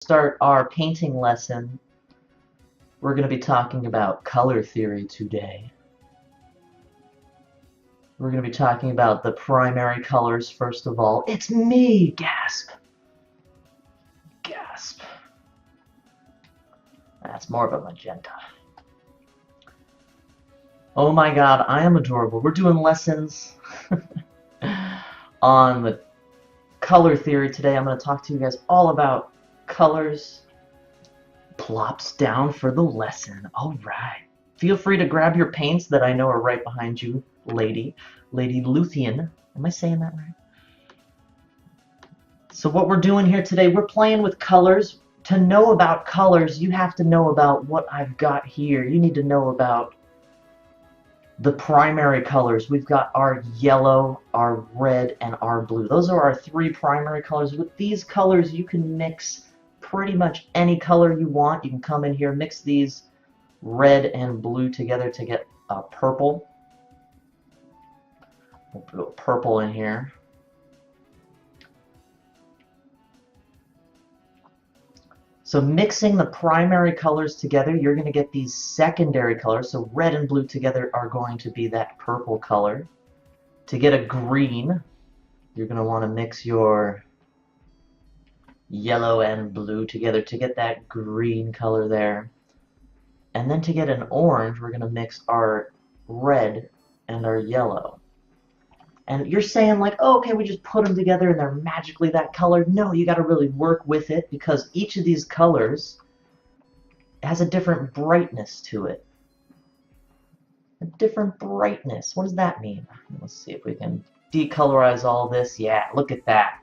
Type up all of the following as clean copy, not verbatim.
Start our painting lesson. We're going to be talking about color theory today. We're going to be talking about the primary colors first of all. It's me! Gasp! Gasp. That's more of a magenta. Oh my god, I am adorable. We're doing lessons on the color theory today. I'm going to talk to you guys all about colors. Plops down for the lesson. Alright. Feel free to grab your paints that I know are right behind you, Lady Luthien. Am I saying that right? So what we're doing here today, we're playing with colors. To know about colors, you have to know about what I've got here. You need to know about the primary colors. We've got our yellow, our red, and our blue. Those are our three primary colors. With these colors, you can mix pretty much any color you want. You can come in here, mix these red and blue together to get a purple. We'll put purple in here. So mixing the primary colors together, you're going to get these secondary colors. So red and blue together are going to be that purple color. To get a green, you're going to want to mix your yellow and blue together to get that green color there. And then to get an orange, we're going to mix our red and our yellow. And you're saying like, oh, okay, we just put them together and they're magically that color. No, you got to really work with it because each of these colors has a different brightness to it. A different brightness. What does that mean? Let's see if we can decolorize all this. Yeah, look at that.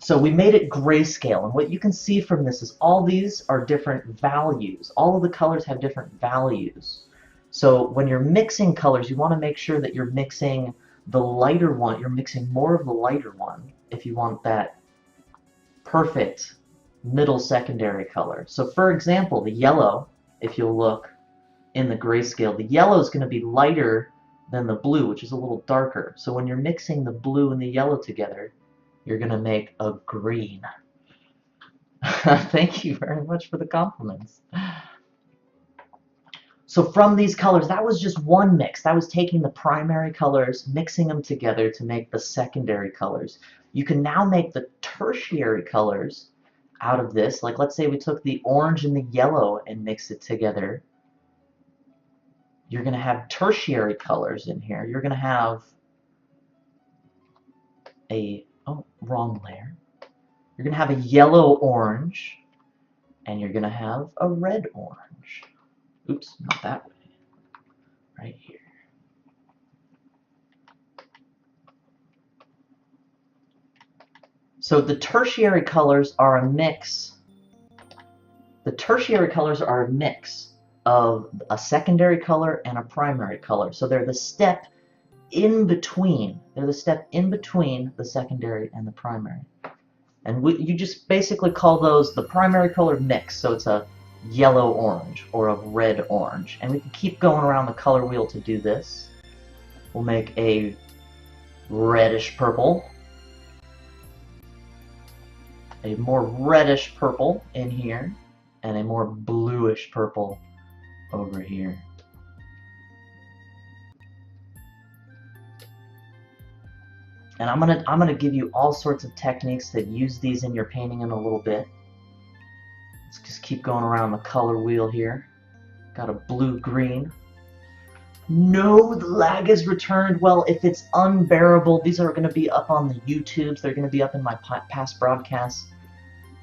So we made it grayscale, and what you can see from this is all these are different values. All of the colors have different values. So when you're mixing colors, you want to make sure that you're mixing the lighter one. You're mixing more of the lighter one if you want that perfect middle secondary color. So for example, the yellow, if you'll look in the grayscale, the yellow is going to be lighter than the blue, which is a little darker. So when you're mixing the blue and the yellow together, you're going to make a green. Thank you very much for the compliments. So from these colors, that was just one mix. That was taking the primary colors, mixing them together to make the secondary colors. You can now make the tertiary colors out of this. Like let's say we took the orange and the yellow and mixed it together. You're going to have tertiary colors in here. You're going to have a, oh, wrong layer. You're going to have a yellow-orange, and you're going to have a red-orange. Oops, not that way. Right here. So the tertiary colors are a mix. The tertiary colors are a mix of a secondary color and a primary color. So they're the step in between. They're the step in between the secondary and the primary. And you just basically call those the primary color mix. So it's a yellow-orange or a red-orange. And we can keep going around the color wheel to do this. We'll make a reddish purple. A more reddish purple in here. And a more bluish purple over here. And I'm gonna give you all sorts of techniques to use these in your painting in a little bit. Let's just keep going around the color wheel here. Got a blue-green. No, the lag is returned. Well, if it's unbearable, these are going to be up on the YouTubes. They're going to be up in my past broadcasts.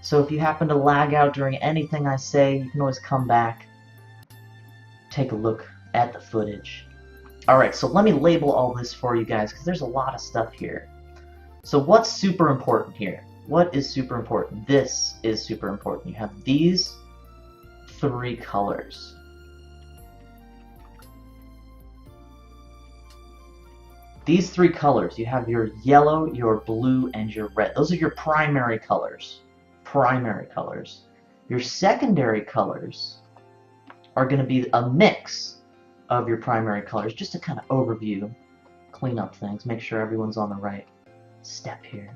So if you happen to lag out during anything I say, you can always come back, take a look at the footage. Alright, so let me label all this for you guys, because there's a lot of stuff here. So what's super important here? What is super important? This is super important. You have these three colors. These three colors, you have your yellow, your blue, and your red. Those are your primary colors. Primary colors. Your secondary colors are going to be a mix of your primary colors, just to kind of overview, clean up things, make sure everyone's on the right step here.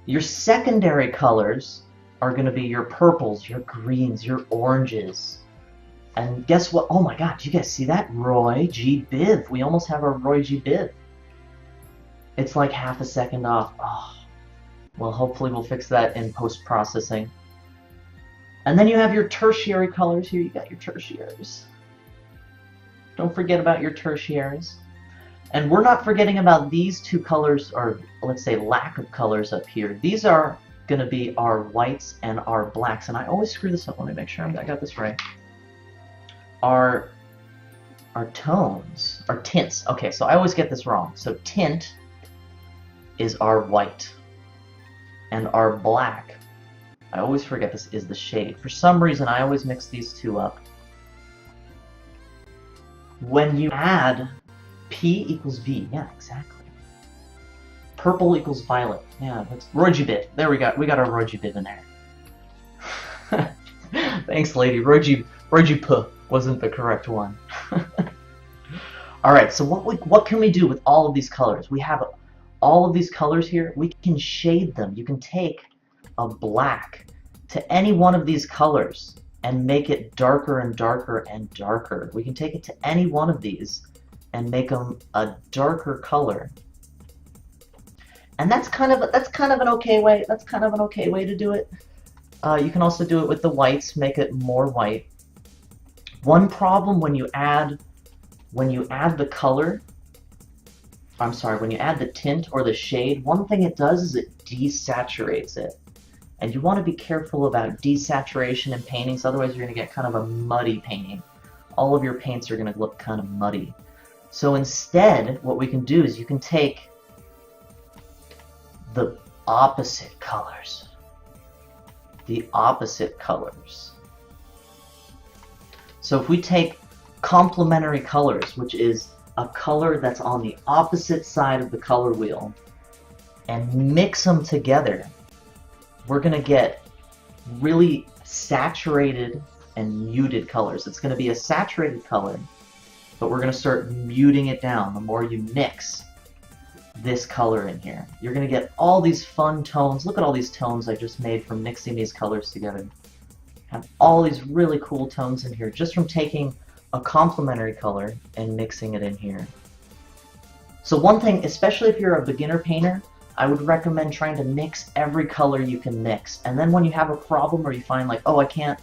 Your secondary colors are going to be your purples, your greens, your oranges. And guess what? Oh my god, did you guys see that? Roy G. Biv. We almost have our Roy G. Biv. It's like half a second off. Oh, well, hopefully we'll fix that in post-processing. And then you have your tertiary colors. Here you got your tertiaries. Don't forget about your tertiaries. And we're not forgetting about these two colors, or let's say lack of colors up here. These are going to be our whites and our blacks. And I always screw this up. Let me make sure I got this right. Our tones, our tints. Okay, so I always get this wrong. So tint is our white. And our black, I always forget this, is the shade. For some reason, I always mix these two up. When you add P equals V, yeah, exactly. Purple equals violet, yeah, that's Roy G. Biv. There we got our Roy G. Biv in there. Thanks, lady. Roy G. P wasn't the correct one. All right, so what can we do with all of these colors? We have all of these colors here. We can shade them. You can take a black to any one of these colors and make it darker and darker and darker. We can take it to any one of these and make them a darker color. And that's kind of an okay way. That's kind of an okay way to do it. You can also do it with the whites, make it more white. One problem when you add the color, I'm sorry, when you add the tint or the shade, one thing it does is it desaturates it. And you want to be careful about desaturation in paintings, otherwise you're going to get kind of a muddy painting. All of your paints are going to look kind of muddy. So instead, what we can do is you can take the opposite colors. The opposite colors. So if we take complementary colors, which is a color that's on the opposite side of the color wheel, and mix them together, we're going to get really saturated and muted colors. It's going to be a saturated color, but we're going to start muting it down the more you mix this color in here. You're going to get all these fun tones. Look at all these tones I just made from mixing these colors together. Have all these really cool tones in here just from taking a complementary color and mixing it in here. So one thing, especially if you're a beginner painter, I would recommend trying to mix every color you can mix. And then when you have a problem or you find like, oh, I can't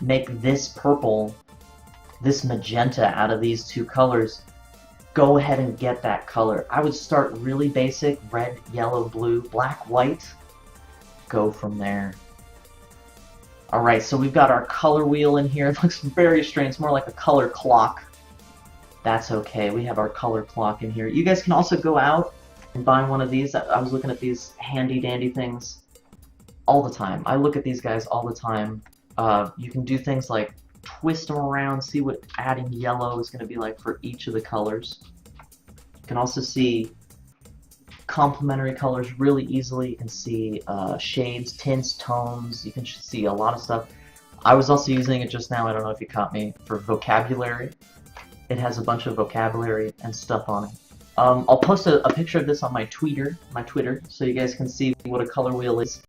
make this purple, this magenta out of these two colors, go ahead and get that color. I would start really basic, red, yellow, blue, black, white, go from there. Alright, so we've got our color wheel in here. It looks very strange. It's more like a color clock. That's okay. We have our color clock in here. You guys can also go out and buy one of these. I was looking at these handy dandy things all the time. I look at these guys all the time. You can do things like twist them around, see what adding yellow is going to be like for each of the colors. You can also see complementary colors really easily. You can see shades, tints, tones. You can see a lot of stuff. I was also using it just now, I don't know if you caught me, for vocabulary. It has a bunch of vocabulary and stuff on it. I'll post a picture of this on my Twitter, so you guys can see what a color wheel is.